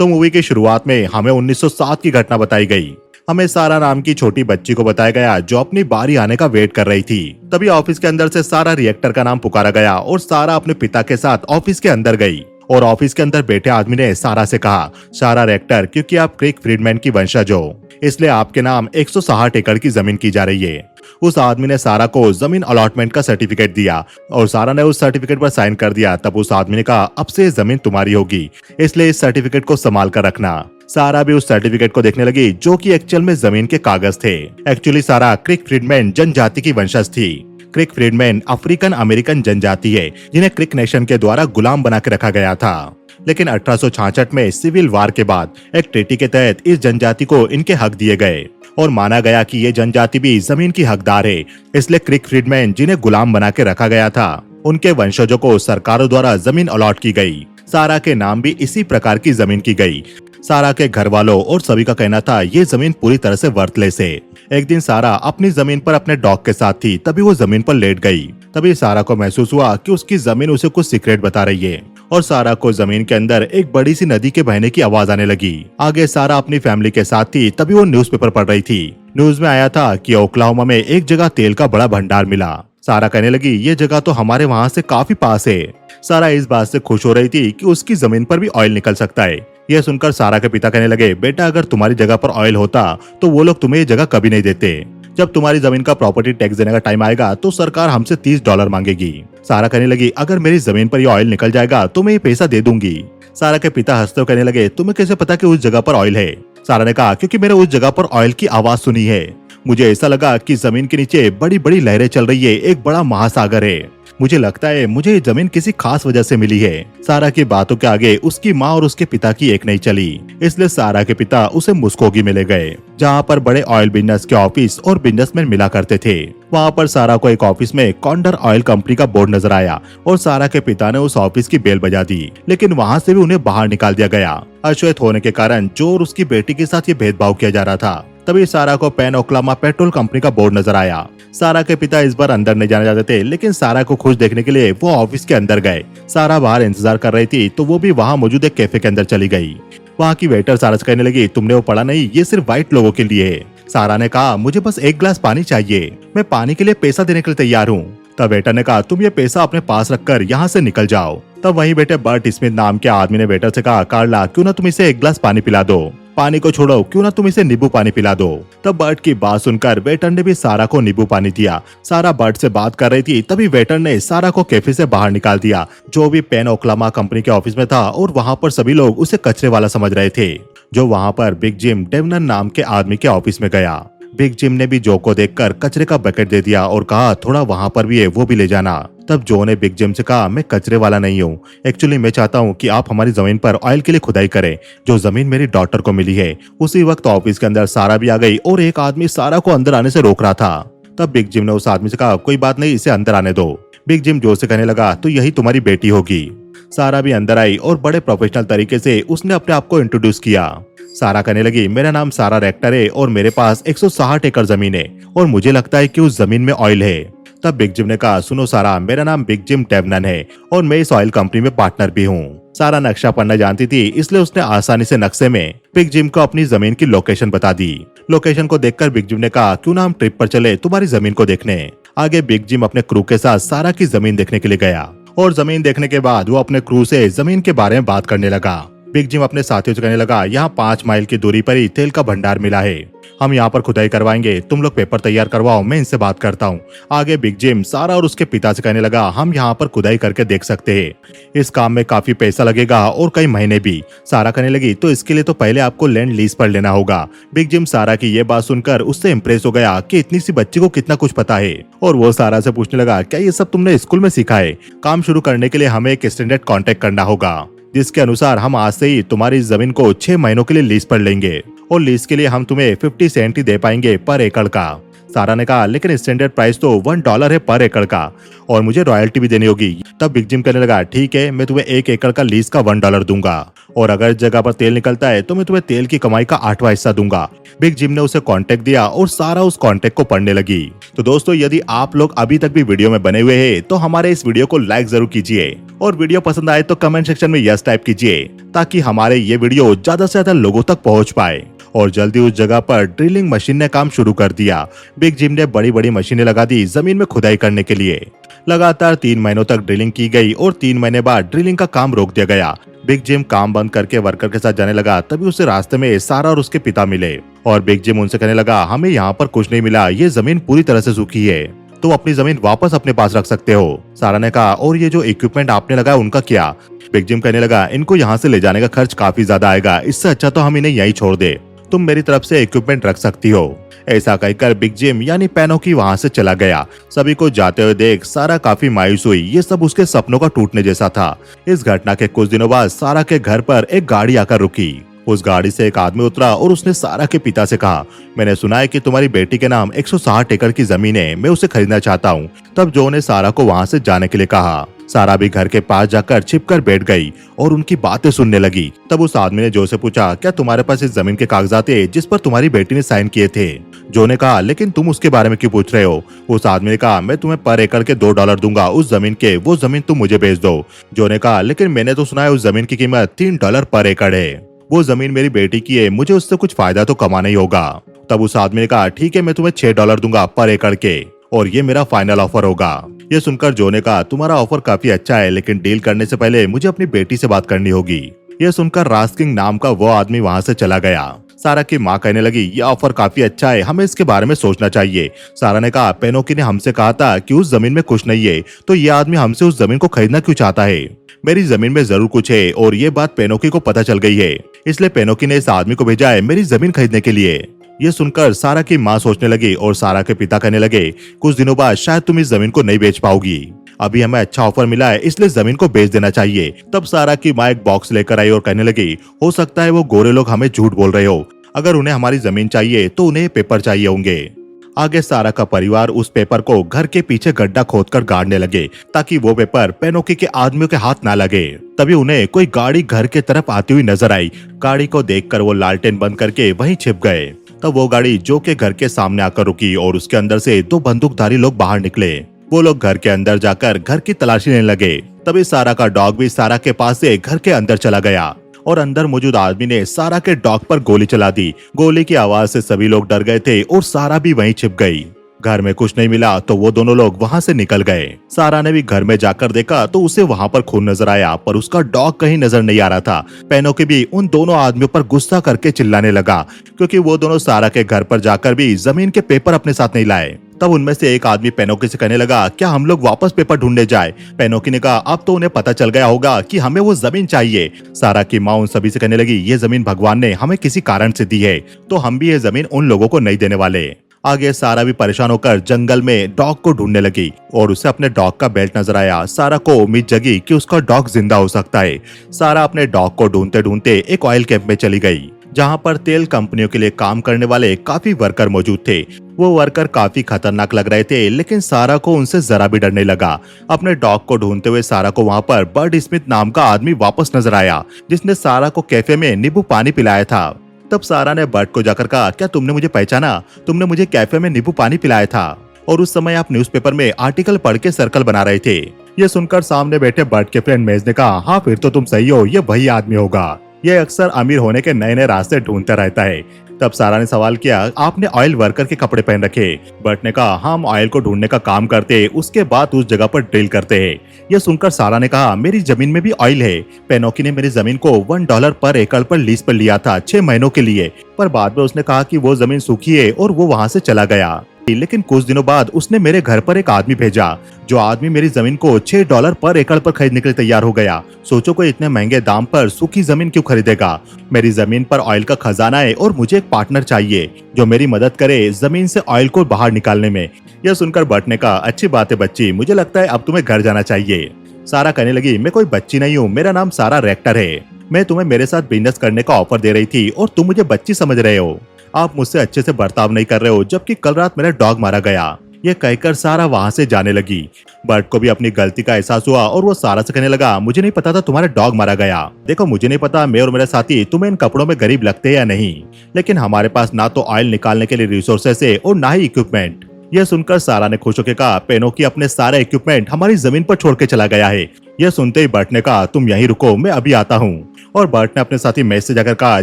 तो मूवी की शुरुआत में हमें 1907 की घटना बताई गई। हमें सारा नाम की छोटी बच्ची को बताया गया जो अपनी बारी आने का वेट कर रही थी। तभी ऑफिस के अंदर से सारा रिएक्टर का नाम पुकारा गया और सारा अपने पिता के साथ ऑफिस के अंदर गई। और ऑफिस के अंदर बैठे आदमी ने सारा से कहा, सारा रिएक्टर, क्योंकि आप क्रिक फ्रीडमैन की वंशज हो, इसलिए आपके नाम 160 एकड़ की जमीन की जा रही है। उस आदमी ने सारा को जमीन अलॉटमेंट का सर्टिफिकेट दिया और सारा ने उस सर्टिफिकेट पर साइन कर दिया। तब उस आदमी ने कहा, अब से जमीन तुम्हारी होगी, इसलिए इस सर्टिफिकेट को संभाल कर रखना। सारा भी उस सर्टिफिकेट को देखने लगी जो कि एक्चुअल में जमीन के कागज थे। एक्चुअली सारा क्रिक फ्रीडमैन जनजाति की वंशज थी। क्रिक फ्रीडमैन अफ्रीकन अमेरिकन जनजाति है जिन्हें क्रिक नेशन के द्वारा गुलाम बना के रखा गया था। लेकिन 1866 में सिविल वार के बाद एक ट्रीटी के तहत इस जनजाति को इनके हक दिए गए और माना गया कि ये जनजाति भी जमीन की हकदार है। इसलिए क्रिक फ्रीडमैन जिन्हें गुलाम बना के रखा गया था, उनके वंशजों को सरकारों द्वारा जमीन अलॉट की गई। सारा के नाम भी इसी प्रकार की जमीन की गई। सारा के घर वालों और सभी का कहना था ये जमीन पूरी तरह से वर्थलेस है। एक दिन सारा अपनी जमीन पर अपने डॉग के साथ थी, तभी वो जमीन पर लेट गई। तभी सारा को महसूस हुआ कि उसकी जमीन उसे कुछ सीक्रेट बता रही है और सारा को जमीन के अंदर एक बड़ी सी नदी के बहने की आवाज आने लगी। आगे सारा अपनी फैमिली के साथ थी, तभी वो न्यूज़पेपर पढ़ रही थी। न्यूज में आया था कि ओक्लाहोमा में एक जगह तेल का बड़ा भंडार मिला। सारा कहने लगी, ये जगह तो हमारे वहाँ से काफी पास है। सारा इस बात से खुश हो रही थी कि उसकी जमीन पर भी ऑयल निकल सकता है। यह सुनकर सारा के पिता कहने लगे, बेटा, अगर तुम्हारी जगह पर ऑयल होता तो वो लोग तुम्हें ये जगह कभी नहीं देते। जब तुम्हारी जमीन का प्रॉपर्टी टैक्स देने का टाइम आएगा तो सरकार हमसे $30 मांगेगी। सारा कहने लगी, अगर मेरी जमीन पर ये ऑयल निकल जाएगा तो मैं ये पैसा दे दूंगी। सारा के पिता हंसते हुए कहने लगे, तुम्हें कैसे पता कि उस जगह पर ऑयल है? सारा ने कहा, क्योंकि मैंने उस जगह पर ऑयल की आवाज सुनी है। मुझे ऐसा लगा कि जमीन के नीचे बड़ी बड़ी लहरें चल रही है, एक बड़ा महासागर है। मुझे लगता है मुझे ये जमीन किसी खास वजह से मिली है। सारा की बातों के आगे उसकी माँ और उसके पिता की एक नहीं चली, इसलिए सारा के पिता उसे मुस्कोगी में ले गए, जहाँ पर बड़े ऑयल बिजनेस के ऑफिस और बिजनेसमैन मिला करते थे। वहाँ पर सारा को एक ऑफिस में कॉन्डर ऑयल कंपनी का बोर्ड नजर आया और सारा के पिता ने उस ऑफिस की बेल बजा दी, लेकिन वहाँ से भी उन्हें बाहर निकाल दिया गया। अश्वेत होने के कारण जो और उसकी बेटी के साथ ये भेदभाव किया जा रहा था। तभी सारा को पैन ओक्लामा पेट्रोल कंपनी का बोर्ड नजर आया। सारा के पिता इस बार अंदर नहीं जाना चाहते थे, लेकिन सारा को खुश देखने के लिए वो ऑफिस के अंदर गए। सारा बाहर इंतजार कर रही थी तो वो भी वहाँ मौजूद एक कैफे के अंदर चली गई। वहाँ की वेटर सारा से कहने लगी, तुमने वो पढ़ा नहीं, ये सिर्फ व्हाइट लोगों के लिए है। सारा ने कहा, मुझे बस एक गिलास पानी चाहिए, मैं पानी के लिए पैसा देने के लिए तैयार हूँ। तब वेटर ने कहा, तुम ये पैसा अपने पास रखकर यहाँ से निकल जाओ। तब वहीं बैठे बर्ट स्मिथ नाम के आदमी ने वेटर से कहा, कार्ला, क्यों ना तुम इसे एक गिलास पानी पिला दो। पानी को छोड़ो, क्यों ना तुम इसे नींबू पानी पिला दो। तब बर्ट की बात सुनकर वेटर ने भी सारा को नींबू पानी दिया। सारा बर्ट से बात कर रही थी, तभी वेटर ने सारा को कैफे से बाहर निकाल दिया, जो भी पेन ओक्लामा कंपनी के ऑफिस में था, और वहाँ पर सभी लोग उसे कचरे वाला समझ रहे थे, जो वहाँ पर बिग जिम डेवनर नाम के आदमी के ऑफिस में गया। बिग जिम ने भी जो को देखकर कचरे का बकेट दे दिया और कहा, थोड़ा वहाँ पर भी है, वो भी ले जाना। तब जो ने बिग जिम से कहा, मैं कचरे वाला नहीं हूँ, एक्चुअली मैं चाहता हूँ कि आप हमारी जमीन पर ऑयल के लिए खुदाई करें, जो जमीन मेरी डॉटर को मिली है। उसी वक्त ऑफिस के अंदर सारा भी आ गई और एक आदमी सारा को अंदर आने से रोक रहा था। तब बिग जिम ने उस आदमी से कहा, कोई बात नहीं, इसे अंदर आने दो। बिग जिम जोर से कहने लगा, तो यही तुम्हारी बेटी होगी। सारा भी अंदर आई और बड़े प्रोफेशनल तरीके से उसने अपने आप को इंट्रोड्यूस किया। सारा कहने लगी, मेरा नाम सारा रेक्टर है और मेरे पास 160 एकड़ जमीन है और मुझे लगता है कि उस जमीन में ऑयल है। तब बिग जिम ने कहा, सुनो सारा, मेरा नाम बिग जिम डेवनन है और मैं इस ऑयल कंपनी में पार्टनर भी हूँ। सारा नक्शा पढ़ना जानती थी, इसलिए उसने आसानी से नक्शे में बिग जिम को अपनी जमीन की लोकेशन बता दी। लोकेशन को देखकर बिग जिम ने कहा, क्यों ना हम ट्रिप पर चले तुम्हारी जमीन को देखने। आगे बिग जिम अपने क्रू के साथ सारा की जमीन देखने के लिए गया और जमीन देखने के बाद वो अपने क्रू से जमीन के बारे में बात करने लगा। बिग जिम अपने साथियों से कहने लगा, यहाँ 5 माइल की दूरी पर ही तेल का भंडार मिला है, हम यहाँ पर खुदाई करवाएंगे, तुम लोग पेपर तैयार करवाओ, मैं इनसे बात करता हूँ। आगे बिग जिम सारा और उसके पिता से कहने लगा, हम यहाँ पर खुदाई करके देख सकते हैं, इस काम में काफी पैसा लगेगा और कई महीने भी। सारा कहने लगी, तो इसके लिए तो पहले आपको लैंड लीज पर लेना होगा। बिग जिम सारा की ये बात सुनकर उससे इम्प्रेस हो गया कि इतनी सी बच्ची को कितना कुछ पता है, और वो सारा से पूछने लगा, क्या ये सब तुमने स्कूल में सीखा है? काम शुरू करने के लिए हमें एक स्टैंडर्ड कॉन्ट्रैक्ट करना होगा, जिसके अनुसार हम आज से ही तुम्हारी इस जमीन को 6 महीनों के लिए लीज पर लेंगे और लीज के लिए हम तुम्हें 50 सेंट ही दे पाएंगे पर एकड़ का। सारा ने कहा लेकिन स्टैंडर्ड प्राइस तो $1 है पर एकड़ का और मुझे रॉयल्टी भी देनी होगी। तब बिग जिम कहने लगा ठीक है, मैं तुम्हें 1 एकड़ का लीज का $1 दूंगा और अगर इस जगह पर तेल निकलता है तो मैं तुम्हें तेल की कमाई का 8वां हिस्सा दूंगा। बिग जिम ने उसे कॉन्टेक्ट दिया और सारा उस कॉन्टेक्ट को पढ़ने लगी। तो दोस्तों, यदि आप लोग अभी तक भी वीडियो में बने हुए हैं तो हमारे इस वीडियो को लाइक जरूर कीजिए और वीडियो पसंद आए तो कमेंट सेक्शन में यस टाइप कीजिए ताकि हमारे ये वीडियो ज्यादा से ज्यादा लोगों तक पहुंच पाए। और जल्दी उस जगह पर ड्रिलिंग मशीन ने काम शुरू कर दिया। बिग जिम ने बड़ी बड़ी मशीनें लगा दी जमीन में खुदाई करने के लिए। लगातार 3 महीनों तक ड्रिलिंग की गई और 3 महीने बाद ड्रिलिंग का काम रोक दिया गया। बिग जिम काम बंद करके वर्कर के साथ जाने लगा। तभी उसे रास्ते में सारा और उसके पिता मिले और बिग जिम उनसे कहने लगा हमें यहाँ पर कुछ नहीं मिला, ये जमीन पूरी तरह से सूखी है, तो अपनी जमीन वापस अपने पास रख सकते हो। सारा ने कहा और ये जो इक्विपमेंट आपने लगाया उनका क्या? बिग जिम कहने लगा इनको यहाँ से ले जाने का खर्च काफी ज्यादा आएगा, इससे अच्छा तो हम इन्हें यहीं छोड़ दे, तुम मेरी तरफ से इक्विपमेंट रख सकती हो। ऐसा कहकर बिग जिम यानी पेनोकी वहां से चला गया। सभी को जाते हुए देख सारा काफी मायूस हुई। ये सब उसके सपनों का टूटने जैसा था। इस घटना के कुछ दिनों बाद सारा के घर पर एक गाड़ी आकर रुकी। उस गाड़ी से एक आदमी उतरा और उसने सारा के पिता से कहा मैंने सुना है कि तुम्हारी बेटी के नाम 160 एकड़ की जमीन है, मैं उसे खरीदना चाहता हूँ। तब जो ने सारा को वहां से जाने के लिए कहा। सारा भी घर के पास जाकर छिपकर बैठ गई और उनकी बातें सुनने लगी। तब उस आदमी ने जो से पूछा क्या तुम्हारे पास इस जमीन के कागजात है जिस पर तुम्हारी बेटी ने साइन किए थे? जो ने कहा लेकिन तुम उसके बारे में क्यों पूछ रहे हो? उस आदमी ने कहा मैं तुम्हें पर एकड़ के $2 दूंगा उस जमीन के, वो जमीन तुम मुझे बेच दो। जो ने कहा लेकिन मैंने तो सुना है उस जमीन की कीमत $3 पर एकड़ है, वो जमीन मेरी बेटी की है, मुझे उससे कुछ फायदा तो कमाना ही होगा। तब उस आदमी ने कहा ठीक है, मैं तुम्हें $6 दूंगा पर एकड़ के और ये मेरा फाइनल ऑफर होगा। ये सुनकर जो ने कहा तुम्हारा ऑफर काफी अच्छा है, लेकिन डील करने से पहले मुझे अपनी बेटी से बात करनी होगी। ये सुनकर रास्किंग नाम का वो आदमी वहां से चला गया। सारा की माँ कहने लगी ये ऑफर काफी अच्छा है, हमें इसके बारे में सोचना चाहिए। सारा ने कहा पेनोकी ने हमसे कहा था कि उस जमीन में कुछ नहीं है, तो ये आदमी हमसे उस जमीन को खरीदना क्यों चाहता है? मेरी जमीन में जरूर कुछ है और ये बात पेनोकी को पता चल गई है, इसलिए पेनोकी ने इस आदमी को भेजा है मेरी जमीन खरीदने के लिए। ये सुनकर सारा की माँ सोचने लगी और सारा के पिता कहने लगे कुछ दिनों बाद शायद तुम इस जमीन को नहीं बेच पाओगी, अभी हमें अच्छा ऑफर मिला है इसलिए जमीन को बेच देना चाहिए। तब सारा की माँ एक बॉक्स लेकर आई और कहने लगी हो सकता है वो गोरे लोग हमें झूठ बोल रहे हो, अगर उन्हें हमारी जमीन चाहिए तो उन्हें पेपर चाहिए होंगे। आगे सारा का परिवार उस पेपर को घर के पीछे गड्ढा खोदकर गाड़ने लगे ताकि वो पेपर पेनोकी के आदमियों के हाथ ना लगे। तभी उन्हें कोई गाड़ी घर के तरफ आती हुई नजर आई। गाड़ी को देखकर वो लालटेन बंद करके वहीं छिप गए। तब वो गाड़ी जो के घर के सामने आकर रुकी और उसके अंदर से 2 बंदूकधारी लोग बाहर निकले। वो लोग घर के अंदर जाकर घर की तलाशी लेने लगे। तभी सारा का डॉग भी सारा के पास से घर के अंदर चला गया और अंदर मौजूद आदमी ने सारा के डॉग पर गोली चला दी। गोली की आवाज से सभी लोग डर गए थे और सारा भी वहीं छिप गई। घर में कुछ नहीं मिला तो वो दोनों लोग वहां से निकल गए। सारा ने भी घर में जाकर देखा तो उसे वहां पर खून नजर आया, पर उसका डॉग कहीं नजर नहीं आ रहा था। पेनोकी भी उन दोनों आदमियों पर गुस्सा करके चिल्लाने लगा क्योंकि वो दोनों सारा के घर पर जाकर भी जमीन के पेपर अपने साथ नहीं लाए। तब उनमें से एक आदमी पेनोकी से कहने लगा क्या हम लोग वापस पेपर ढूंढने जाए? पेनोकी ने कहा अब तो उन्हें पता चल गया होगा कि हमें वो जमीन चाहिए। सारा की माँ उन सभी से कहने लगी ये जमीन भगवान ने हमें किसी कारण से दी है, तो हम भी ये जमीन उन लोगों को नहीं देने वाले। आगे सारा भी परेशान होकर जंगल में डॉग को ढूंढने लगी और उसे अपने डॉग का बेल्ट नजर आया। सारा को उम्मीद जगी कि उसका डॉग जिंदा हो सकता है। सारा अपने डॉग को ढूंढते ढूंढते एक ऑयल कैंप में चली गई जहां पर तेल कंपनियों के लिए काम करने वाले काफी वर्कर मौजूद थे। वो वर्कर काफी खतरनाक लग रहे थे, लेकिन सारा को उनसे जरा भी डर नहीं लगा। अपने डॉग को ढूंढते हुए सारा को वहां पर बर्ड स्मिथ नाम का आदमी वापस नजर आया जिसने सारा को कैफे में नींबू पानी पिलाया था। तब सारा ने बर्ड को जाकर कहा क्या तुमने मुझे पहचाना? तुमने मुझे कैफे में नींबू पानी पिलाया था और उस समय आप न्यूज़पेपर में आर्टिकल पढ़ के सर्कल बना रहे थे। ये सुनकर सामने बैठे बर्ड के फ्रेंड मेज ने कहा हाँ फिर तो तुम सही हो, ये वही आदमी होगा, ये अक्सर अमीर होने के नए नए रास्ते ढूंढता रहता है। तब सारा ने सवाल किया आपने ऑयल वर्कर के कपड़े पहन रखे? बर्ट ने कहा हम ऑयल को ढूंढने का काम करते, उसके बाद उस जगह पर ड्रिल करते हैं। यह सुनकर सारा ने कहा मेरी जमीन में भी ऑयल है। पेनोकी ने मेरी जमीन को $1 पर एकड़ पर लीज पर लिया था 6 महीनों के लिए, पर बाद में उसने कहा कि वो जमीन सूखी है और वो वहां से चला गया। लेकिन कुछ दिनों बाद उसने मेरे घर पर एक आदमी भेजा, जो आदमी मेरी जमीन को $6 पर एकड़ पर खरीदने के लिए तैयार हो गया। सोचो कोई इतने महंगे दाम पर सूखी जमीन क्यों खरीदेगा? मेरी जमीन पर ऑयल का खजाना है और मुझे एक पार्टनर चाहिए जो मेरी मदद करे जमीन से ऑयल को बाहर निकालने में। यह सुनकर बर्ट ने कहा अच्छी बात है बच्ची, मुझे लगता है अब तुम्हें घर जाना चाहिए। सारा कहने लगी मैं कोई बच्ची नहीं हूँ, मेरा नाम सारा रेक्टर है। मैं तुम्हें मेरे साथ बिजनेस करने का ऑफर दे रही थी और तुम मुझे बच्ची समझ रहे हो। आप मुझसे अच्छे से बर्ताव नहीं कर रहे हो, जबकि कल रात मेरा डॉग मारा गया। ये कहकर सारा वहां से जाने लगी। बर्ट को भी अपनी गलती का एहसास हुआ और वो सारा से कहने लगा, मुझे नहीं पता था तुम्हारा डॉग मारा गया। देखो, मुझे नहीं पता मैं और मेरा साथी तुम्हें इन कपड़ों में गरीब लगते हैं या नहीं, लेकिन हमारे पास ना तो ऑयल निकालने के लिए रिसोर्सेस है और ना ही इक्विपमेंट। यह सुनकर सारा ने खुश होकर कहा, पेनोकी अपने सारे इक्विपमेंट हमारी जमीन पर छोड़ के चला गया है। यह सुनते ही बर्ट ने कहा, तुम यहीं रुको, मैं अभी आता हूँ। और बर्ट ने अपने साथी मैच से जाकर कहा,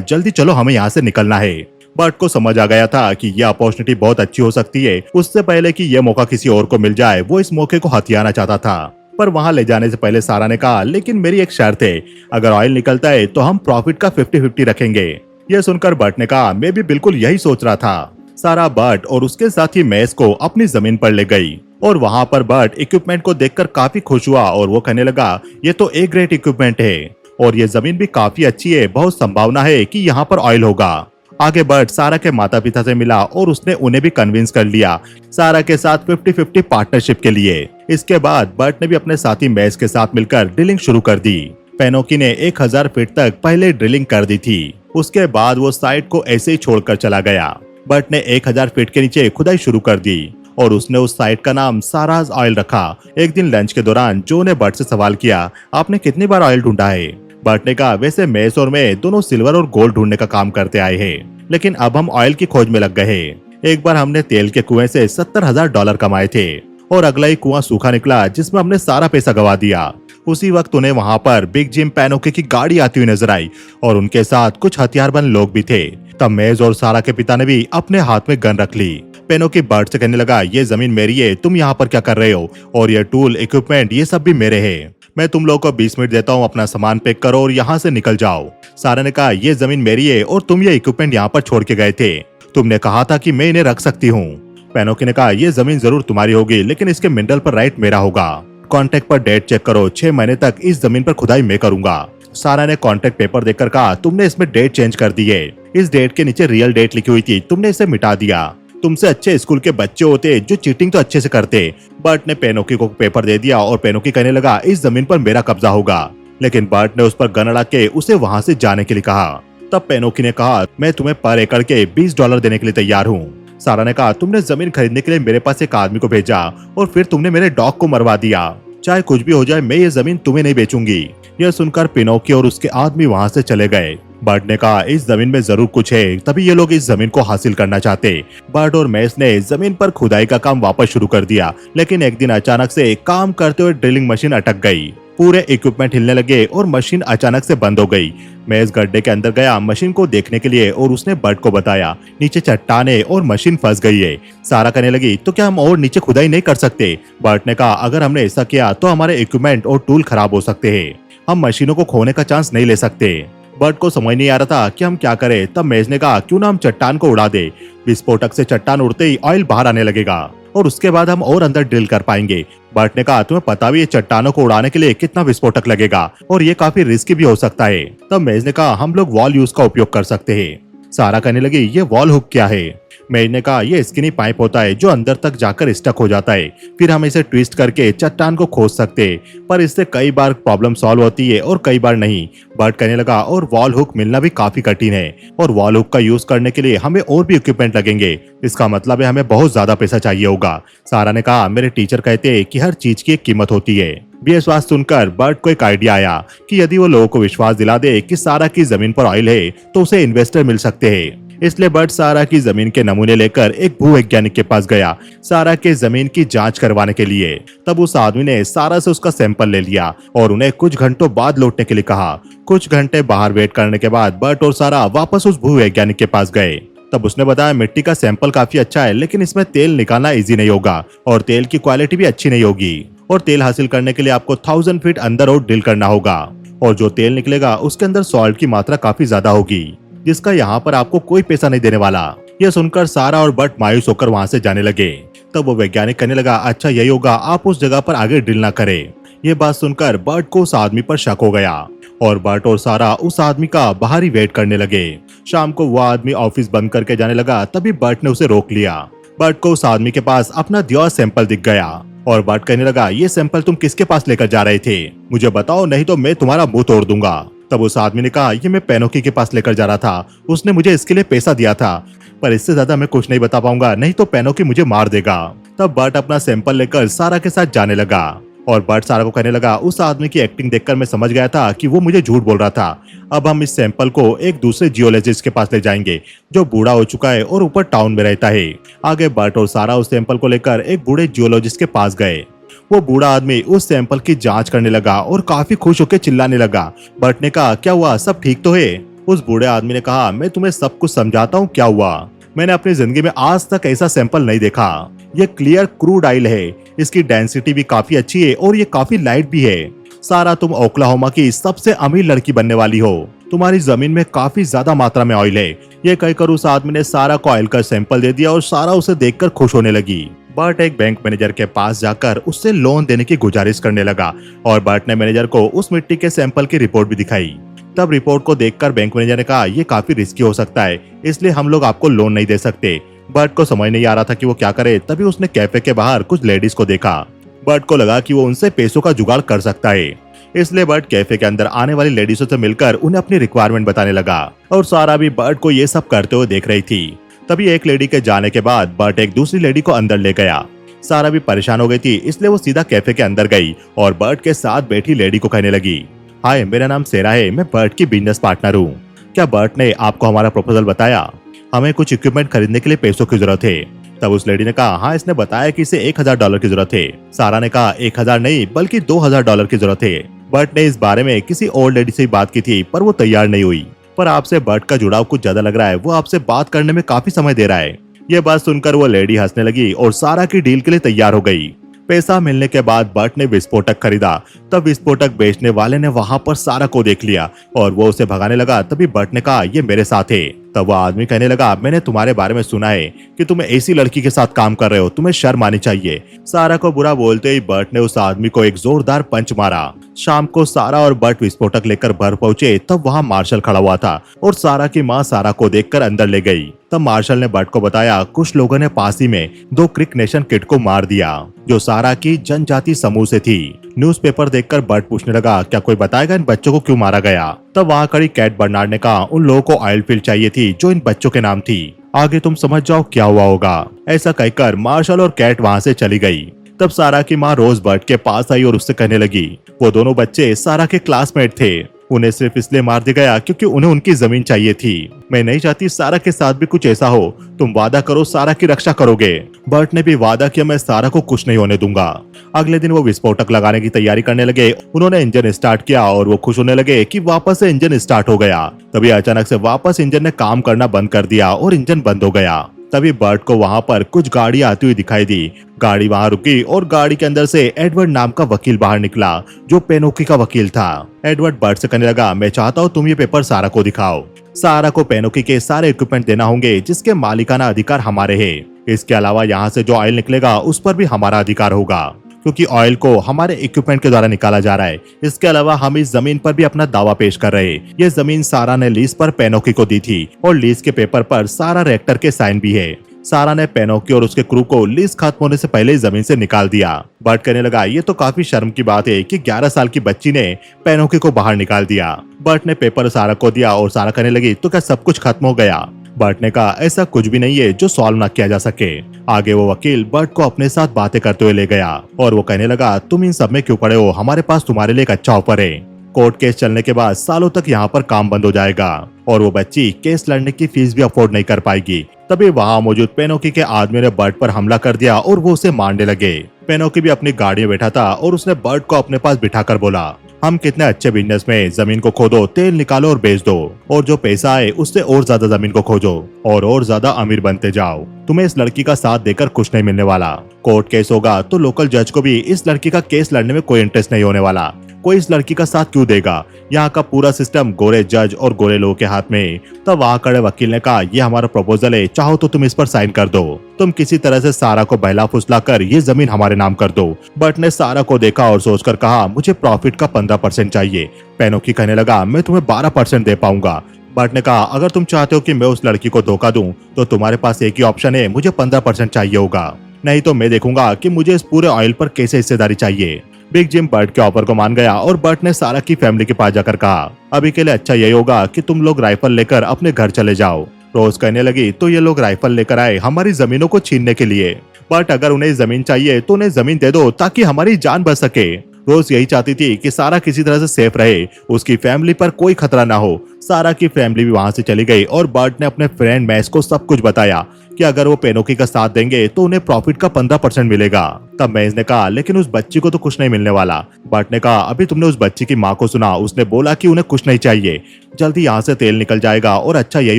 जल्दी चलो, हमें यहाँ से निकलना है। बर्ट को समझ आ गया था कि यह अपॉर्चुनिटी बहुत अच्छी हो सकती है। उससे पहले कि यह मौका किसी और को मिल जाए, वो इस मौके को हथियाना चाहता था। पर वहां ले जाने से पहले सारा ने कहा, लेकिन मेरी एक शर्त है, अगर ऑयल निकलता है तो हम प्रॉफिट का 50-50 रखेंगे। यह सुनकर बर्ट ने कहा, मैं भी बिल्कुल यही सोच रहा था। सारा बर्ट और उसके साथी मैस को अपनी जमीन पर ले गई और वहां पर बर्ट इक्विपमेंट को देखकर काफी खुश हुआ और वो कहने लगा, ये तो एक ग्रेट इक्विपमेंट है और ये जमीन भी काफी अच्छी है, बहुत संभावना है कि यहाँ पर ऑयल होगा। आगे बर्ट सारा के माता पिता से मिला और उसने उन्हें भी कन्विंस कर लिया सारा के साथ 50-50 पार्टनरशिप के लिए। इसके बाद बर्ट ने भी अपने साथी मैस के साथ मिलकर ड्रिलिंग शुरू कर दी। पेनोकी ने 1000 फीट तक पहले ड्रिलिंग कर दी थी। उसके बाद वो साइट को ऐसे ही छोड़कर चला गया। बर्ट ने 1000 फीट के नीचे खुदाई शुरू कर दी और उसने उस साइट का नाम साराज ऑयल रखा। एक दिन लंच के दौरान जो ने बर्ट से सवाल किया, आपने कितनी बार ऑयल ढूंढा है? बर्ट ने कहा, वैसे मेस और मैं दोनों सिल्वर और गोल्ड ढूंढने का काम करते आए हैं, लेकिन अब हम ऑयल की खोज में लग गए हैं। एक बार हमने तेल के कुएं से $70,000 कमाए थे और अगला ही कुआं सूखा निकला जिसमें हमने सारा पैसा गवा दिया। उसी वक्त उन्हें वहां पर बिग जिम पेनोकी की गाड़ी आती हुई नजर आई और उनके साथ कुछ हथियारबंद लोग भी थे। तब मेज और सारा के पिता ने भी अपने हाथ में गन रख ली। पेनोकी बर्ट से कहने लगा, ये जमीन मेरी है, तुम यहाँ पर क्या कर रहे हो? और ये टूल, इक्विपमेंट, ये सब भी मेरे हैं। मैं तुम लोगों को 20 मिनट देता हूँ, अपना सामान पैक करो और यहाँ से निकल जाओ। सारा ने कहा, ये जमीन मेरी है और तुम ये इक्विपमेंट यहाँ पर छोड़ के गए थे। तुमने कहा था कि मैं इन्हें रख सकती हूँ। पेनोकी ने कहा, ये जमीन जरूर तुम्हारी होगी, लेकिन इसके मिनरल पर राइट मेरा होगा। कॉन्ट्रैक्ट पर डेट चेक करो, 6 महीने तक इस जमीन पर खुदाई मैं करूंगा। सारा ने कॉन्ट्रैक्ट पेपर देखकर कहा, तुमने इसमें डेट चेंज कर दी है। इस डेट के नीचे रियल डेट लिखी हुई थी, तुमने इसे मिटा दिया। तुमसे अच्छे स्कूल के बच्चे होते जो चीटिंग तो अच्छे से करते। बर्ट ने पेनोकी को पेपर दे दिया और पेनोकी कहने लगा, इस जमीन पर मेरा कब्जा होगा। लेकिन बर्ट ने उस पर गन अड़ा के उसे वहां से जाने के लिए कहा। तब पेनोकी ने कहा, मैं तुम्हें पर एकड़ के $20 देने के लिए तैयार हूँ। सारा ने कहा, तुमने जमीन खरीदने के लिए मेरे पास एक आदमी को भेजा और फिर तुमने मेरे डॉग को मरवा दिया। चाहे कुछ भी हो जाए, मैं ये जमीन तुम्हें नहीं बेचूंगी। यह सुनकर पिनोकी और उसके आदमी वहां से चले गए। बर्ट ने कहा, इस जमीन में जरूर कुछ है, तभी ये लोग इस जमीन को हासिल करना चाहते। बर्ट और मैस ने जमीन पर खुदाई का काम वापस शुरू कर दिया, लेकिन एक दिन अचानक से काम करते हुए ड्रिलिंग मशीन अटक गई। पूरे इक्विपमेंट हिलने लगे और मशीन अचानक से बंद हो गई। मैस गड्ढे के अंदर गया मशीन को देखने के लिए और उसने बर्ट को बताया, नीचे चट्टाने और मशीन फंस गई है। सारा कहने लगी, तो क्या हम और नीचे खुदाई नहीं कर सकते? बर्ट ने कहा, अगर हमने ऐसा किया तो हमारे इक्विपमेंट और टूल खराब हो सकते हैं। हम मशीनों को खोने का चांस नहीं ले सकते। बर्ट को समझ नहीं आ रहा था कि हम क्या करें। तब मेज ने कहा, क्यों ना हम चट्टान को उड़ा दे। विस्फोटक से चट्टान उड़ते ही ऑयल बाहर आने लगेगा और उसके बाद हम और अंदर ड्रिल कर पाएंगे। बर्ट ने कहा, तुम्हें पता भी है चट्टानों को उड़ाने के लिए कितना विस्फोटक लगेगा और ये काफी रिस्की भी हो सकता है। तब मेज ने कहा, हम लोग वॉल यूज का उपयोग कर सकते हैं। सारा कहने लगी, ये वॉल हुक क्या है? मेज ने कहा, ये स्किनी पाइप होता है जो अंदर तक जाकर स्टक हो जाता है, फिर हम इसे ट्विस्ट करके चट्टान को खोद सकते हैं, पर इससे कई बार प्रॉब्लम सॉल्व होती है और कई बार नहीं। बर्ट कहने लगा, और वॉल हुक मिलना भी काफी कठिन है और वॉल हुक का यूज करने के लिए हमें और भी इक्विपमेंट लगेंगे। इसका मतलब है हमें बहुत ज्यादा पैसा चाहिए होगा। सारा ने कहा, मेरे टीचर कहते हैं कि हर चीज की एक कीमत होती है। ये बात सुनकर बर्ट को एक आइडिया आया कि यदि वो लोगों को विश्वास दिला दे कि सारा की जमीन पर ऑयल है तो उसे इन्वेस्टर मिल सकते हैं। इसलिए बर्ट सारा की जमीन के नमूने लेकर एक भूवैज्ञानिक के पास गया सारा के जमीन की जांच करवाने के लिए। तब उस आदमी ने सारा से उसका सैंपल ले लिया और उन्हें कुछ घंटों बाद लौटने के लिए कहा। कुछ घंटे बाहर वेट करने के बाद बर्ट और सारा वापस उस भूवैज्ञानिक के पास गए। तब उसने बताया, मिट्टी का सैंपल काफी अच्छा है, लेकिन इसमें तेल निकालना इजी नहीं होगा और तेल की क्वालिटी भी अच्छी नहीं होगी और तेल हासिल करने के लिए आपको 1000 फीट अंदर और ड्रिल करना होगा और जो तेल निकलेगा उसके अंदर सॉल्ट की मात्रा काफी ज्यादा होगी, जिसका यहाँ पर आपको कोई पैसा नहीं देने वाला। यह सुनकर सारा और बर्ट मायूस होकर वहां से जाने लगे। तब वो वैज्ञानिक कहने लगा, अच्छा यही होगा, आप उस जगह पर आगे ड्रिल ना करें। ये बात सुनकर बर्ट को उस आदमी पर शक हो गया और बर्ट और सारा उस आदमी का बाहर ही वेट करने लगे। शाम को वो आदमी ऑफिस बंद करके जाने लगा, तभी बर्ट ने उसे रोक लिया। बर्ट को उस आदमी के पास अपना दिया सैंपल दिख गया और बर्ट कहने लगा, ये सैंपल तुम किसके पास लेकर जा रहे थे? मुझे बताओ, नहीं तो मैं तुम्हारा मुंह तोड़ दूंगा। तब उस आदमी ने कहा, ये मैं पेनोकी के पास लेकर जा रहा था, उसने मुझे इसके लिए पैसा दिया था। पर इससे ज्यादा मैं कुछ नहीं बता पाऊंगा, नहीं तो पेनोकी मुझे मार देगा। तब बर्ट अपना सैंपल लेकर सारा के साथ जाने लगा और बर्ट सारा को कहने लगा, उस आदमी की एक्टिंग देखकर मैं समझ गया था कि वो मुझे झूठ बोल रहा था। अब हम इस सैंपल को एक दूसरे जियोलॉजिस्ट के पास ले जाएंगे जो बूढ़ा हो चुका है और ऊपर टाउन में रहता है। आगे बर्ट और सारा उस सैंपल को लेकर एक बूढ़े जियोलॉजिस्ट के पास गए। वो बूढ़ा आदमी उस सैंपल की जांच करने लगा और काफी खुश होकर चिल्लाने लगा। बर्ट ने कहा, क्या हुआ, सब ठीक तो है? उस बूढ़े आदमी ने कहा, मैं तुम्हें सब कुछ समझाता हूँ क्या हुआ। मैंने अपनी जिंदगी में आज तक ऐसा सैंपल नहीं देखा। ये क्लियर क्रूड ऑयल है, इसकी डेंसिटी भी काफी अच्छी है और ये काफी लाइट भी है। सारा, तुम ओक्लाहोमा की सबसे अमीर लड़की बनने वाली हो। तुम्हारी जमीन में काफी ज्यादा मात्रा में ऑयल है। ये कहकर उस आदमी ने सारा को ऑयल का सैंपल दे दिया और सारा उसे देखकर खुश होने लगी। बर्ट एक बैंक मैनेजर के पास जाकर उससे लोन देने की गुजारिश करने लगा और बर्ट ने मैनेजर को उस मिट्टी के सैंपल की रिपोर्ट भी दिखाई। तब रिपोर्ट को देखकर बैंक मैनेजर ने कहा, ये काफी रिस्की हो सकता है, इसलिए हम लोग आपको लोन नहीं दे सकते। बर्ट को समझ नहीं आ रहा था कि वो क्या करे। तभी उसने कैफे के बाहर कुछ लेडीज को देखा। बर्ट को लगा कि वो उनसे पैसों का जुगाड़ कर सकता है, इसलिए बर्ट कैफे के अंदर आने वाली लेडीजों से मिलकर उन्हें अपनी रिक्वायरमेंट बताने लगा और सारा भी बर्ट को ये सब करते हुए देख रही थी। तभी एक लेडी के जाने के बाद बर्ट एक दूसरी लेडी को अंदर ले गया। सारा भी परेशान हो गई थी, इसलिए वो सीधा कैफे के अंदर गई और बर्ट के साथ बैठी लेडी को कहने लगी, हाय, मेरा नाम सेरा है, मैं बर्ट की बिजनेस पार्टनर हूँ। क्या बर्ट ने आपको हमारा प्रपोजल बताया? हमें कुछ इक्विपमेंट खरीदने के लिए पैसों की जरूरत है। तब उस लेडी ने कहा, हाँ, इसने बताया कि इसे $1000 की जरूरत है। सारा ने कहा, 1000 नहीं बल्कि $2000 की जरूरत है। बर्ट ने इस बारे में किसी और लेडी से बात की थी, पर वो तैयार नहीं हुई। पर आपसे बर्ट का जुड़ाव कुछ ज्यादा लग रहा है, वो आपसे बात करने में काफी समय दे रहा है। ये बात सुनकर वो लेडी हंसने लगी और सारा की डील के लिए तैयार हो गई। पैसा मिलने के बाद बर्ट ने विस्फोटक खरीदा। तब विस्फोटक बेचने वाले ने वहां पर सारा को देख लिया और वो उसे भगाने लगा। तभी बर्ट ने कहा, ये मेरे साथ है। तब वो आदमी कहने लगा, मैंने तुम्हारे बारे में सुना है कि तुम ऐसी लड़की के साथ काम कर रहे हो, तुम्हें शर्म आनी चाहिए। सारा को बुरा बोलते ही बर्ट ने उस आदमी को एक जोरदार पंच मारा। शाम को सारा और बर्ट विस्फोटक लेकर घर पहुंचे। तब वहां मार्शल खड़ा हुआ था और सारा की माँ सारा को देखकर अंदर ले गई। तब मार्शल ने बर्ट को बताया, कुछ लोगों ने पास ही में 2 क्रिक नेशन किड को मार दिया जो सारा की जनजाति समूह से थी। न्यूज़पेपर देखकर बर्ट पूछने लगा, क्या कोई बताएगा इन बच्चों को क्यों मारा गया? तब वहाँ खड़ी कैट बर्नार्ड ने कहा, उन लोगों को ऑयल फील्ड चाहिए थी जो इन बच्चों के नाम थी। आगे तुम समझ जाओ क्या हुआ होगा। ऐसा कहकर मार्शल और कैट वहाँ से चली गई। तब सारा की माँ रोज बर्ट के पास आई और उससे कहने लगी, वो दोनों बच्चे सारा के क्लासमेट थे, उन्हें सिर्फ इसलिए मार दिया गया क्योंकि उन्हें उनकी जमीन चाहिए थी। मैं नहीं चाहती सारा के साथ भी कुछ ऐसा हो। तुम वादा करो सारा की रक्षा करोगे। बर्ट ने भी वादा किया, मैं सारा को कुछ नहीं होने दूंगा। अगले दिन वो विस्फोटक लगाने की तैयारी करने लगे। उन्होंने इंजन स्टार्ट किया और वो खुश होने लगे कि वापस से इंजन स्टार्ट हो गया। तभी अचानक से वापस इंजन ने काम करना बंद कर दिया और इंजन बंद हो गया। तभी बर्ट को वहां पर कुछ गाड़ी आती हुई दिखाई दी। गाड़ी वहां रुकी और गाड़ी के अंदर से एडवर्ड नाम का वकील बाहर निकला जो पेनोकी का वकील था। एडवर्ड बर्ट से कहने लगा, मैं चाहता हूँ तुम ये पेपर सारा को दिखाओ। सारा को पेनोकी के सारे इक्विपमेंट देना होंगे जिसके मालिकाना अधिकार हमारे हैं। इसके अलावा यहाँ से जो ऑयल निकलेगा उस पर भी हमारा अधिकार होगा क्योंकि ऑयल को हमारे इक्विपमेंट के द्वारा निकाला जा रहा है। इसके अलावा हम इस जमीन पर भी अपना दावा पेश कर रहे हैं। ये जमीन सारा ने लीज पर पेनोकी को दी थी और लीज के पेपर पर सारा रिएक्टर के साइन भी है। सारा ने पेनोकी और उसके क्रू को लीज खत्म होने से पहले ही जमीन से निकाल दिया। बर्ट कहने लगा, ये तो काफी शर्म की बात है कि 11 साल की बच्ची ने पेनोकी को बाहर निकाल दिया। बर्ट ने पेपर सारा को दिया और सारा कहने लगी, तो क्या सब कुछ खत्म हो गया? बर्ट ने कहा, ऐसा कुछ भी नहीं है जो सॉल्व न किया जा सके। आगे वो वकील बर्ट को अपने साथ बातें करते हुए ले गया और वो कहने लगा, तुम इन सब में क्यों पड़े हो? हमारे पास तुम्हारे लिए एक अच्छा ऑफर है। कोर्ट केस चलने के बाद सालों तक यहाँ पर काम बंद हो जाएगा और वो बच्ची केस लड़ने की फीस भी अफोर्ड नहीं कर पाएगी। तभी वहाँ मौजूद पेनोकी के आदमी ने बर्ट पर हमला कर दिया और वो उसे मारने लगे। पेनोकी भी अपनी गाड़ी में बैठा था और उसने बर्ट को अपने पास बिठाकर बोला, हम कितने अच्छे बिजनेस में, जमीन को खोदो, तेल निकालो और बेच दो और जो पैसा आए उससे और ज्यादा जमीन को खोजो और ज्यादा अमीर बनते जाओ। तुम्हें इस लड़की का साथ देकर कुछ नहीं मिलने वाला। कोर्ट केस होगा तो लोकल जज को भी इस लड़की का केस लड़ने में कोई इंटरेस्ट नहीं होने वाला। कोई इस लड़की का साथ क्यों देगा? यहाँ का पूरा सिस्टम गोरे जज और गोरे लोगों के हाथ में। तब वहाँ खड़े वकील ने कहा, ये हमारा प्रपोजल है, चाहो तो तुम इस पर साइन कर दो। तुम किसी तरह से सारा को बहला फुसला कर ये जमीन हमारे नाम कर दो। बर्ट ने सारा को देखा और सोचकर कहा, मुझे प्रॉफिट का 15% चाहिए। पेनोकी कहने लगा, मैं तुम्हें 12% दे पाऊंगा। बर्ट ने कहा, अगर तुम चाहते हो कि मैं उस लड़की को धोखा दूं तो तुम्हारे पास एक ही ऑप्शन है, मुझे 15% चाहिए होगा, नहीं तो मैं देखूंगा कि मुझे इस पूरे ऑयल पर कैसे हिस्सेदारी चाहिए। बिग जिम बर्ट के ऑफर को मान गया और बर्ट ने सारा की फैमिली के पास जाकर कहा, अभी के लिए अच्छा यही होगा कि तुम लोग राइफल लेकर अपने घर चले जाओ। रोज कहने लगी तो ये लोग राइफल लेकर आए हमारी जमीनों को छीनने के लिए, बट अगर उन्हें जमीन चाहिए तो उन्हें जमीन दे दो ताकि हमारी जान बच सके। रोज यही चाहती थी कि सारा किसी तरह से सेफ रहे, उसकी फैमिली पर कोई खतरा ना हो। सारा की फैमिली भी वहां से चली गई और बर्ट ने अपने फ्रेंड मैस को सब कुछ बताया कि अगर वो पेनोकी का साथ देंगे तो उन्हें प्रॉफिट का 15% मिलेगा। तब मैस ने कहा लेकिन उस बच्ची को तो कुछ नहीं मिलने वाला। बर्ट ने कहा अभी तुमने उस बच्ची की माँ को सुना, उसने बोला कि उन्हें कुछ नहीं चाहिए, जल्दी यहाँ से तेल निकल जाएगा और अच्छा यही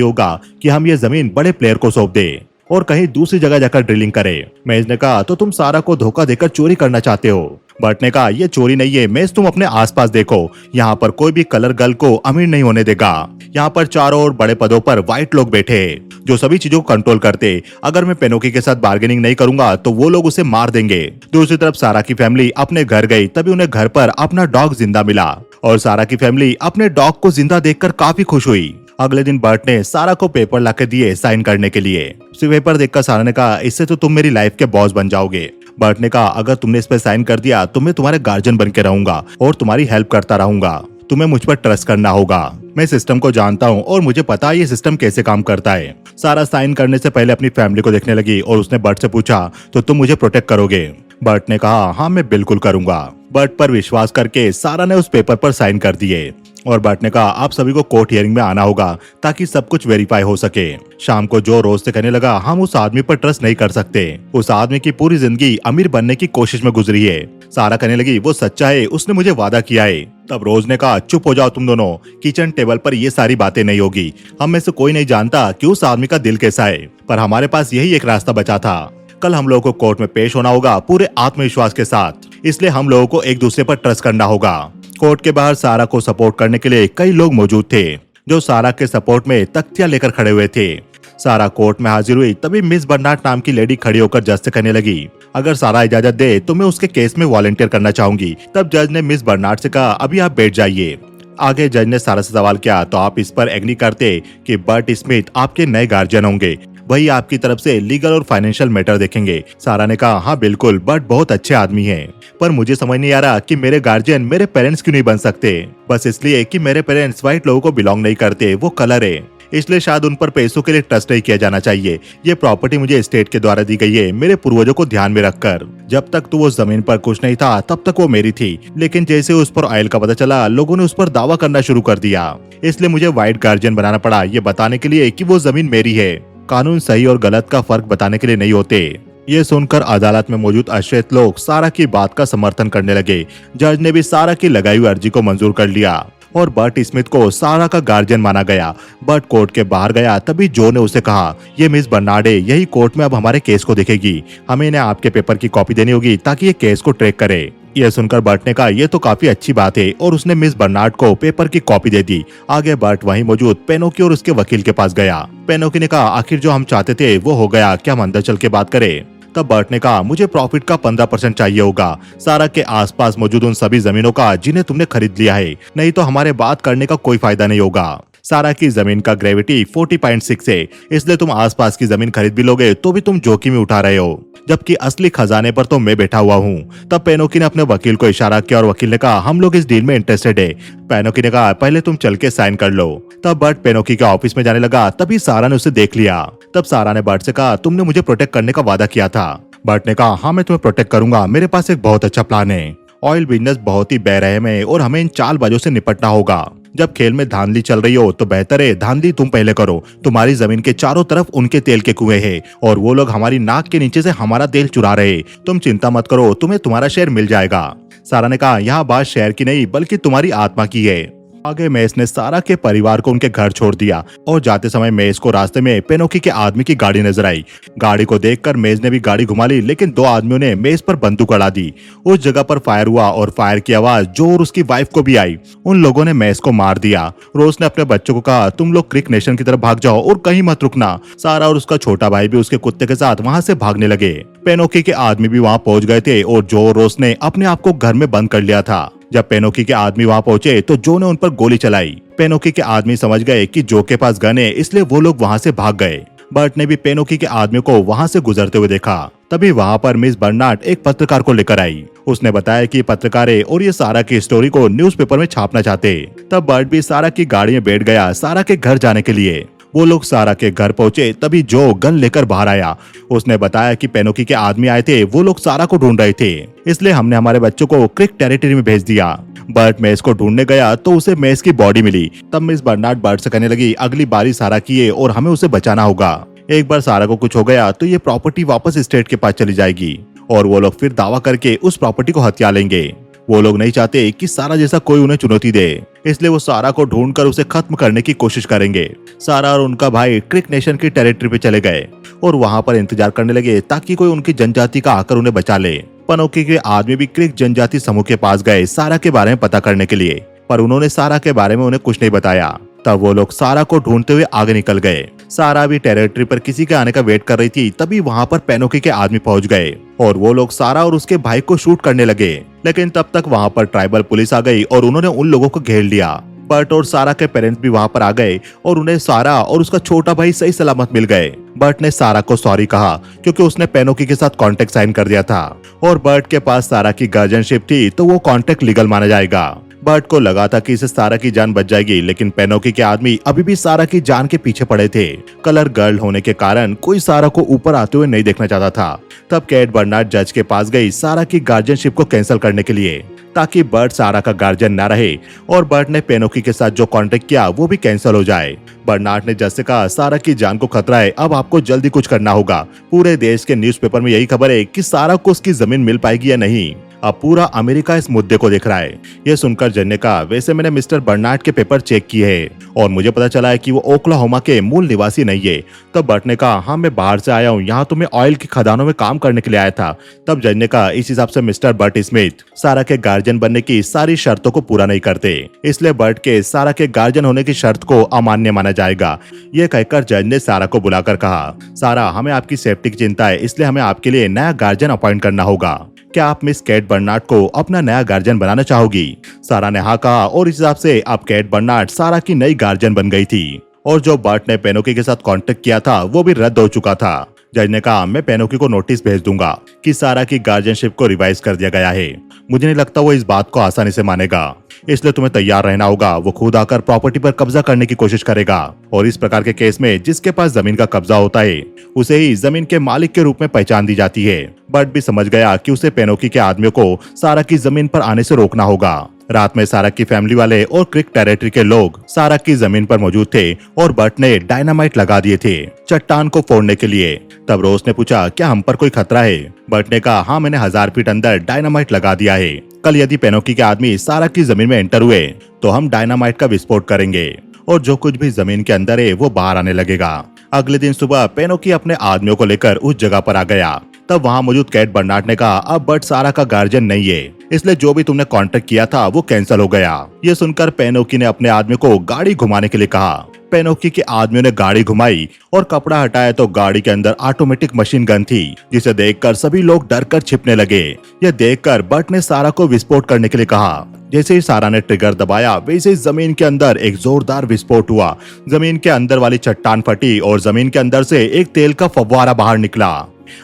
होगा कि हम ये जमीन बड़े प्लेयर को सौंप दे और कहीं दूसरी जगह जाकर ड्रिलिंग करे। मेज ने कहा तो तुम सारा को धोखा देकर चोरी करना चाहते हो। बर्ट ने कहा ये चोरी नहीं है मेज, तुम अपने आसपास देखो, यहाँ पर कोई भी कलर गर्ल को अमीर नहीं होने देगा। यहाँ पर चारों ओर बड़े पदों पर व्हाइट लोग बैठे हैं जो सभी चीजों को कंट्रोल करते। अगर मैं पेनोकी के साथ बार्गेनिंग नहीं करूंगा तो वो लोग उसे मार देंगे। दूसरी तरफ सारा की फैमिली अपने घर गई, तभी उन्हें घर पर अपना डॉग जिंदा मिला और सारा की फैमिली अपने डॉग को जिंदा देखकर काफी खुश हुई। अगले दिन बर्ट ने सारा को पेपर लाके दिए साइन करने के लिए। पेपर देखकर सारा ने कहा इससे तो तुम मेरी लाइफ के बॉस बन जाओगे। बर्ट ने कहा अगर तुमने इस पर साइन कर दिया तो मैं तुम्हारे गार्जियन बन के रहूंगा और तुम्हारी हेल्प करता रहूंगा। तुम्हें मुझ पर ट्रस्ट करना होगा, मैं सिस्टम को जानता हूँ और मुझे पता है ये सिस्टम कैसे काम करता है। सारा साइन करने से पहले अपनी फैमिली को देखने लगी और उसने बर्ट से पूछा तो तुम मुझे प्रोटेक्ट करोगे? बर्ट ने कहा हाँ मैं बिल्कुल करूंगा। बर्ट पर विश्वास करके सारा ने उस पेपर पर साइन कर दिए और बर्ट ने कहा आप सभी को कोर्ट हियरिंग में आना होगा ताकि सब कुछ वेरीफाई हो सके। शाम को जो रोज से कहने लगा हम उस आदमी पर ट्रस्ट नहीं कर सकते, उस आदमी की पूरी जिंदगी अमीर बनने की कोशिश में गुजरी है। सारा कहने लगी वो सच्चा है, उसने मुझे वादा किया है। तब रोज ने कहा चुप हो जाओ तुम दोनों, किचन टेबल पर ये सारी बातें नहीं होगी। हम में से कोई नहीं जानता कि उस आदमी का दिल कैसा है, पर हमारे पास यही एक रास्ता बचा था। कल हम लोगों को कोर्ट में पेश होना होगा पूरे आत्मविश्वास के साथ, इसलिए हम लोगों को एक दूसरे पर ट्रस्ट करना होगा। कोर्ट के बाहर सारा को सपोर्ट करने के लिए कई लोग मौजूद थे जो सारा के सपोर्ट में तख्तियां लेकर खड़े हुए थे। सारा कोर्ट में हाजिर हुई, तभी मिस बर्नार्ड नाम की लेडी खड़ी होकर जज से कहने लगी अगर सारा इजाजत दे तो मैं उसके केस में वॉलंटियर करना चाहूंगी। तब जज ने मिस बर्नार्ड से कहा अभी आप बैठ जाइए। आगे जज ने सारा से सवाल किया तो आप इस पर एग्री करते कि बर्ट स्मिथ आपके नए गार्जियन होंगे, वही आपकी तरफ से लीगल और फाइनेंशियल मैटर देखेंगे। सारा ने कहा हाँ बिल्कुल, बट बहुत अच्छे आदमी हैं, पर मुझे समझ नहीं आ रहा कि मेरे गार्जियन मेरे पेरेंट्स क्यों नहीं बन सकते। बस इसलिए कि मेरे पेरेंट्स व्हाइट लोगों को बिलोंग नहीं करते, वो कलर है, इसलिए शायद उन पर पैसों के लिए ट्रस्ट नहीं किया जाना चाहिए। ये प्रॉपर्टी मुझे स्टेट के द्वारा दी गई है मेरे पूर्वजों को ध्यान में रखकर। जब तक तो वो जमीन पर कुछ नहीं था तब तक वो मेरी थी, लेकिन जैसे उस पर ऑयल का पता चला लोगों ने उस पर दावा करना शुरू कर दिया, इसलिए मुझे व्हाइट गार्जियन बनाना पड़ा ये बताने के लिए कि वो जमीन मेरी है। कानून सही और गलत का फर्क बताने के लिए नहीं होते। ये सुनकर अदालत में मौजूद अश्वेत लोग सारा की बात का समर्थन करने लगे। जज ने भी सारा की लगाई हुई अर्जी को मंजूर कर लिया और बर्ट स्मिथ को सारा का गार्जियन माना गया। बर्ट कोर्ट के बाहर गया, तभी जो ने उसे कहा ये मिस बर्नार्ड है, यही कोर्ट में अब हमारे केस को देखेगी, हमें इन्हें आपके पेपर की कॉपी देनी होगी ताकि ये केस को ट्रैक करे। यह सुनकर बर्ट ने कहा ये तो काफी अच्छी बात है और उसने मिस बर्नार्ड को पेपर की कॉपी दे दी। आगे बर्ट वहीं मौजूद पेनोकी और उसके वकील के पास गया। पेनोकी ने कहा आखिर जो हम चाहते थे वो हो गया, क्या हम अंदर चल के बात करें? तब बर्ट ने कहा मुझे प्रॉफिट का 15% चाहिए होगा, सारा के आसपास मौजूद उन सभी जमीनों का जिन्हें तुमने खरीद लिया है, नहीं तो हमारे बात करने का कोई फायदा नहीं होगा। सारा की जमीन का ग्रेविटी 40.6 है, इसलिए तुम आसपास की जमीन खरीद भी लोगे तो भी तुम जोखिम उठा रहे हो, जबकि असली खजाने पर तो मैं बैठा हुआ हूँ। तब पेनोकी ने अपने वकील को इशारा किया और वकील ने कहा हम लोग इस डील में इंटरेस्टेड है। पेनोकी ने कहा पहले तुम चल के साइन कर लो। तब बर्ट पेनोकी के ऑफिस में जाने लगा, तभी सारा ने उसे देख लिया। तब सारा ने बर्ट से कहा तुमने मुझे प्रोटेक्ट करने का वादा किया था। बर्ट ने कहा हाँ मैं तुम्हें प्रोटेक्ट करूंगा, मेरे पास एक बहुत अच्छा प्लान है। ऑयल बिजनेस बहुत ही बेरहम है और हमें इन चालबाजों से निपटना होगा। जब खेल में धांधली चल रही हो तो बेहतर है धांधली तुम पहले करो। तुम्हारी जमीन के चारों तरफ उनके तेल के कुएं हैं और वो लोग हमारी नाक के नीचे से हमारा तेल चुरा रहे। तुम चिंता मत करो, तुम्हें तुम्हारा शेयर मिल जाएगा। सारा ने कहा यहाँ बात शेयर की नहीं बल्कि तुम्हारी आत्मा की है। आगे मेस ने सारा के परिवार को उनके घर छोड़ दिया और जाते समय मेस को रास्ते में पेनोकी के आदमी की गाड़ी नजर आई। गाड़ी को देखकर मेस ने भी गाड़ी घुमा ली, लेकिन दो आदमियों ने मेस पर बंदूक अड़ा दी। उस जगह पर फायर हुआ और फायर की आवाज जो और उसकी वाइफ को भी आई। उन लोगों ने मेस को मार दिया। रोज ने अपने बच्चों को कहा तुम लोग क्रिक नेशन की तरफ भाग जाओ और कहीं मत रुकना। सारा और उसका छोटा भाई भी उसके कुत्ते के साथ वहाँ से भागने लगे। पेनोकी के आदमी भी वहाँ पहुंच गए थे और जो और रोज ने अपने आप को घर में बंद कर लिया था। जब पेनोकी के आदमी वहां पहुंचे तो जो ने उन पर गोली चलाई। पेनोकी के आदमी समझ गए कि जो के पास गन है, इसलिए वो लोग वहां से भाग गए। बर्ट ने भी पेनोकी के आदमी को वहां से गुजरते हुए देखा। तभी वहां पर मिस बर्नार्ड एक पत्रकार को लेकर आई। उसने बताया कि पत्रकार है और ये सारा की स्टोरी को न्यूज़पेपर में छापना चाहते। तब बर्ट भी सारा की गाड़ी में बैठ गया सारा के घर जाने के लिए। वो लोग सारा के घर पहुंचे तभी जो गन लेकर बाहर आया। उसने बताया कि पेनोकी के आदमी आए थे, वो लोग सारा को ढूंढ रहे थे, इसलिए हमने हमारे बच्चों को क्रिक टेरिटरी में भेज दिया। बर्ट मेस को ढूंढने गया तो उसे मेस की बॉडी मिली। तब मिस बर्नार्ड बर्ट से कहने लगी अगली बारी सारा की है और हमें उसे बचाना होगा। एक बार सारा को कुछ हो गया तो ये प्रॉपर्टी वापस स्टेट के पास चली जाएगी और वो लोग फिर दावा करके उस प्रॉपर्टी को हथिया लेंगे। वो लोग नहीं चाहते कि सारा जैसा कोई उन्हें चुनौती दे, इसलिए वो सारा को ढूंढकर उसे खत्म करने की कोशिश करेंगे। सारा और उनका भाई क्रिक नेशन की टेरिटरी पे चले गए और वहां पर इंतजार करने लगे ताकि कोई उनकी जनजाति का आकर उन्हें बचा ले। पेनोकी के आदमी भी क्रिक जनजाति समूह के पास गए सारा के बारे में पता करने के लिए, पर उन्होंने सारा के बारे में उन्हें कुछ नहीं बताया। तब वो लोग सारा को ढूंढते हुए आगे निकल गए। सारा भी टेरिटरी पर किसी के आने का वेट कर रही थी, तभी वहां पर पेनोकी के आदमी पहुंच गए और वो लोग सारा और उसके भाई को शूट करने लगे। लेकिन तब तक वहां पर ट्राइबल पुलिस आ गई और उन्होंने उन लोगों को घेर लिया। बर्ट और सारा के पेरेंट्स भी वहां पर आ गए और उन्हें सारा और उसका छोटा भाई सही सलामत मिल गए। बर्ट ने सारा को सॉरी कहा क्योंकि उसने पेनोकी के साथ कॉन्ट्रैक्ट साइन कर दिया था और बर्ट के पास सारा की गार्जियनशिप थी, तो वो कॉन्ट्रैक्ट लीगल माना जाएगा। बर्ट को लगा था कि इसे सारा की जान बच जाएगी, लेकिन पेनोकी के आदमी अभी भी सारा की जान के पीछे पड़े थे। कलर गर्ल होने के कारण कोई सारा को ऊपर आते हुए नहीं देखना चाहता था। तब कैट बर्नार्ड जज के पास गई सारा की गार्जियनशिप को कैंसिल करने के लिए, ताकि बर्ट सारा का गार्जियन न रहे और बर्ट ने पेनोकी के साथ जो कॉन्ट्रैक्ट किया वो भी कैंसिल हो जाए। बर्नार्ड ने जज से कहा सारा की जान को खतरा है, अब आपको जल्दी कुछ करना होगा। पूरे देश के न्यूज़पेपर में यही खबर है कि सारा को उसकी जमीन मिल पाएगी या नहीं। अब पूरा अमेरिका इस मुद्दे को देख रहा है। यह सुनकर जज ने कहा वैसे मैंने मिस्टर बर्नार्ड के पेपर चेक किए हैं और मुझे पता चला है कि वो ओक्लाहोमा के मूल निवासी नहीं है। तब बर्ट ने कहा हाँ मैं बाहर से आया हूँ, यहाँ तो मैं ऑयल की खदानों में काम करने के लिए आया था। तब जज ने कहा इस हिसाब से मिस्टर बर्ट स्मिथ सारा के गार्जियन बनने की सारी शर्तों को पूरा नहीं करते, इसलिए बर्ट के सारा के गार्जियन होने की शर्त को अमान्य माना जाएगा। ये कहकर जज ने सारा को बुलाकर कहा सारा हमें आपकी सेफ्टी की चिंता है, इसलिए हमें आपके लिए नया गार्जियन अपॉइंट करना होगा। क्या आप मिस कैट बर्नार्ड को अपना नया गार्जियन बनाना चाहोगी? सारा ने हाँ कहा और इस हिसाब से अब कैट बर्नार्ड सारा की नई गार्जियन बन गई थी और जो बर्ट ने पेनोकी के साथ कॉन्टेक्ट किया था वो भी रद्द हो चुका था। जज ने कहा मैं पेनोकी को नोटिस भेज दूंगा कि सारा की गार्जियनशिप को रिवाइज कर दिया गया है। मुझे नहीं लगता वो इस बात को आसानी से मानेगा, इसलिए तुम्हें तैयार रहना होगा। वो खुद आकर प्रॉपर्टी पर कब्जा करने की कोशिश करेगा और इस प्रकार के केस में जिसके पास जमीन का कब्जा होता है उसे ही जमीन के मालिक के रूप में पहचान दी जाती है। बर्ट भी समझ गया कि उसे पेनोकी के आदमियों को सारा की जमीन पर आने से रोकना होगा। रात में सारा की फैमिली वाले और क्रिक टेरिटरी के लोग सारा की जमीन पर मौजूद थे और बर्ट ने डायनामाइट लगा दिए थे चट्टान को फोड़ने के लिए। तब रोज ने पूछा क्या हम पर कोई खतरा है? बर्ट ने कहा हाँ मैंने 1000 फीट अंदर डायनामाइट लगा दिया है। कल यदि पेनोकी के आदमी सारा की जमीन में एंटर हुए तो हम डायनामाइट का विस्फोट करेंगे और जो कुछ भी जमीन के अंदर है वो बाहर आने लगेगा। अगले दिन सुबह पेनोकी अपने आदमियों को लेकर उस जगह पर आ गया। तब वहां मौजूद कैट बर्नार्ड ने कहा अब बर्ट सारा का गार्जियन नहीं है, इसलिए जो भी तुमने कॉन्ट्रैक्ट किया था वो कैंसिल हो गया। ये सुनकर पेनोकी ने अपने आदमी को गाड़ी घुमाने के लिए कहा। पेनोकी के आदमियों ने गाड़ी घुमाई और कपड़ा हटाया तो गाड़ी के अंदर ऑटोमेटिक मशीन गन थी, जिसे देखकर सभी लोग डरकर छिपने लगे। यह देखकर बर्ट ने सारा को विस्फोट करने के लिए कहा। जैसे ही सारा ने ट्रिगर दबाया वैसे ही जमीन के अंदर एक जोरदार विस्फोट हुआ। जमीन के अंदर वाली चट्टान फटी और जमीन के अंदर से एक तेल का फव्वारा बाहर निकला।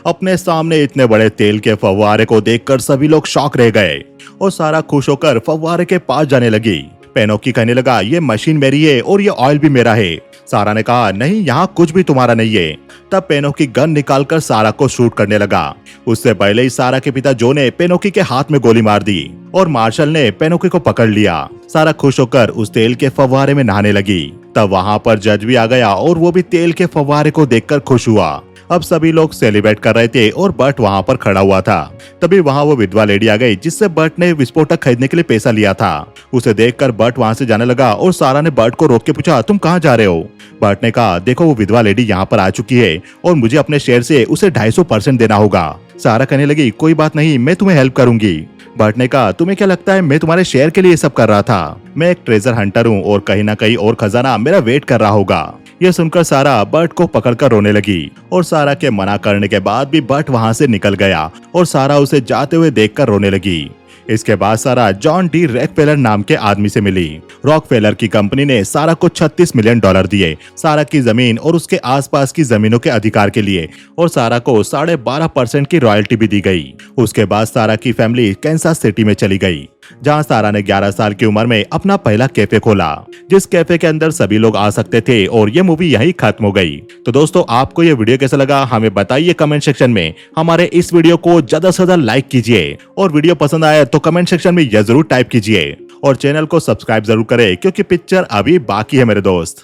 अपने सामने इतने बड़े तेल के फव्वारे को देखकर सभी लोग शॉक रह गए और सारा खुश होकर फव्वारे के पास जाने लगी। पेनोकी कहने लगा ये मशीन मेरी है और ये ऑयल भी मेरा है। सारा ने कहा नहीं यहाँ कुछ भी तुम्हारा नहीं है। तब पेनोकी गन निकालकर सारा को शूट करने लगा। उससे पहले ही सारा के पिता जो ने पेनोकी के हाथ में गोली मार दी और मार्शल ने पेनोकी को पकड़ लिया। सारा खुश होकर उस तेल के फव्वारे में नहाने लगी। तब वहां पर जज भी आ गया और वो भी तेल के फव्वारे को देखकर खुश हुआ। अब सभी लोग सेलिब्रेट कर रहे थे और बर्ट वहां पर खड़ा हुआ था। तभी वहां वो विधवा लेडी आ गई जिससे बर्ट ने विस्फोटक खरीदने के लिए पैसा लिया था। उसे देखकर बर्ट वहां से जाने लगा और सारा ने बर्ट को रोक के पूछा तुम कहाँ जा रहे हो? बर्ट ने कहा देखो वो विधवा लेडी यहाँ पर आ चुकी है और मुझे अपने शेयर से उसे 250% देना होगा। सारा कहने लगी कोई बात नहीं मैं तुम्हें हेल्प करूंगी। बर्ट ने कहा तुम्हें क्या लगता है मैं तुम्हारे शेयर के लिए सब कर रहा था? मैं एक ट्रेजर हंटर हूँ और कहीं ना कहीं और खजाना मेरा वेट कर रहा होगा। यह सुनकर सारा बर्ट को पकड़कर रोने लगी और सारा के मना करने के बाद भी बर्ट वहां से निकल गया और सारा उसे जाते हुए देखकर रोने लगी। इसके बाद सारा जॉन डी रॉकफेलर नाम के आदमी से मिली। रॉकफेलर की कंपनी ने सारा को $36 मिलियन दिए सारा की जमीन और उसके आसपास की जमीनों के अधिकार के लिए और सारा को 12.5% की रॉयल्टी भी दी गई। उसके बाद सारा की फैमिली कैंसास सिटी में चली गई। जहां सारा ने 11 साल की उम्र में अपना पहला कैफे खोला, जिस कैफे के अंदर सभी लोग आ सकते थे। और ये मूवी यहीं खत्म हो गई। तो दोस्तों, आपको ये वीडियो कैसा लगा हमें बताइए कमेंट सेक्शन में। हमारे इस वीडियो को ज्यादा से ज्यादा लाइक कीजिए और वीडियो पसंद आया तो कमेंट सेक्शन में यह जरूर टाइप कीजिए और चैनल को सब्सक्राइब जरूर करें, क्योंकि पिक्चर अभी बाकी है मेरे दोस्त।